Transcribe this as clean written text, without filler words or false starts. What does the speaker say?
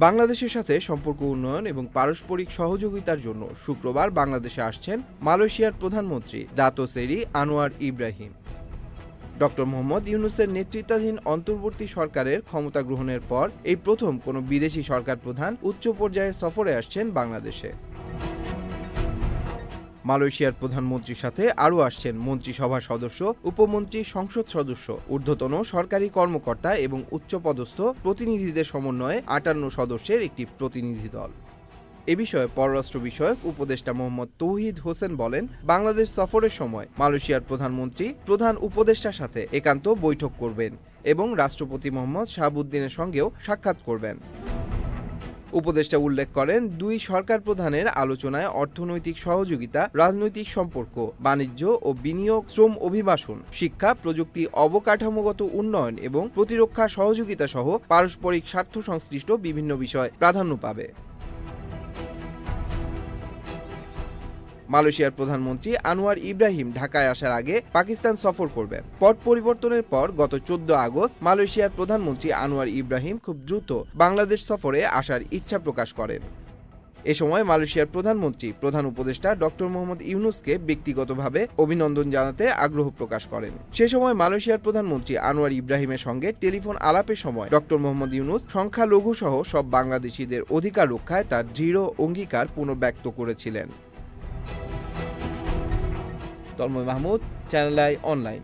বাংলাদেশের সাথে সম্পর্ক উন্নয়ন এবং পারস্পরিক সহযোগিতার জন্য শুক্রবার বাংলাদেশে আসছেন মালয়েশিয়ার প্রধানমন্ত্রী দাতো সেরি আনোয়ার ইব্রাহিম। ডক্টর মোহাম্মদ ইউনূসের নেতৃত্বাধীন অন্তর্বর্তী সরকারের ক্ষমতা গ্রহণের পর এই প্রথম কোনো বিদেশি সরকার প্রধান উচ্চ পর্যায়ের সফরে আসছেন বাংলাদেশে। মালয়েশিয়ার প্রধানমন্ত্রীর সাথে আরও আসছেন মন্ত্রিসভার সদস্য, উপমন্ত্রী, সংসদ সদস্য, ঊর্ধ্বতন সরকারি কর্মকর্তা এবং উচ্চপদস্থ প্রতিনিধিদের সমন্বয়ে ৫৮ সদস্যের একটি প্রতিনিধি দল। এ বিষয়ে পররাষ্ট্র বিষয়ক উপদেষ্টা মোহাম্মদ তৌহিদ হোসেন বলেন, বাংলাদেশ সফরের সময় মালয়েশিয়ার প্রধানমন্ত্রী প্রধান উপদেষ্টার সাথে একান্ত বৈঠক করবেন এবং রাষ্ট্রপতি মোহাম্মদ শাহাবুদ্দিনের সঙ্গেও সাক্ষাৎ করবেন। উপদেষ্টা উল্লেখ করেন, দুই সরকার প্রধানের আলোচনায় অর্থনৈতিক সহযোগিতা, রাজনৈতিক সম্পর্ক, বাণিজ্য ও বিনিয়োগ, শ্রম অভিবাসন, শিক্ষা, প্রযুক্তি, অবকাঠামোগত উন্নয়ন এবং প্রতিরক্ষা সহযোগিতা সহ পারস্পরিক স্বার্থ সংশ্লিষ্ট বিভিন্ন বিষয় প্রাধান্য পাবে। মালয়েশিয়ার প্রধানমন্ত্রী আনোয়ার ইব্রাহিম ঢাকায় আসার আগে পাকিস্তান সফর করবেন। পট পরিবর্তনের পর গত 14 আগস্ট মালয়েশিয়ার প্রধানমন্ত্রী আনোয়ার ইব্রাহিম খুব দ্রুত বাংলাদেশ সফরে আসার ইচ্ছা প্রকাশ করেন। এ সময় মালয়েশিয়ার প্রধানমন্ত্রী প্রধান উপদেষ্টা ডক্টর মোহাম্মদ ইউনূসকে ব্যক্তিগতভাবে অভিনন্দন জানাতে আগ্রহ প্রকাশ করেন। সে সময় মালয়েশিয়ার প্রধানমন্ত্রী আনোয়ার ইব্রাহিমের সঙ্গে টেলিফোন আলাপের সময় ডক্টর মোহাম্মদ ইউনূস সংখ্যালঘু সহ সব বাংলাদেশিদের অধিকার রক্ষায় তার দৃঢ় অঙ্গীকার পুনর্ব্যক্ত করেছিলেন। Tanmoy Mahmud, channel I online.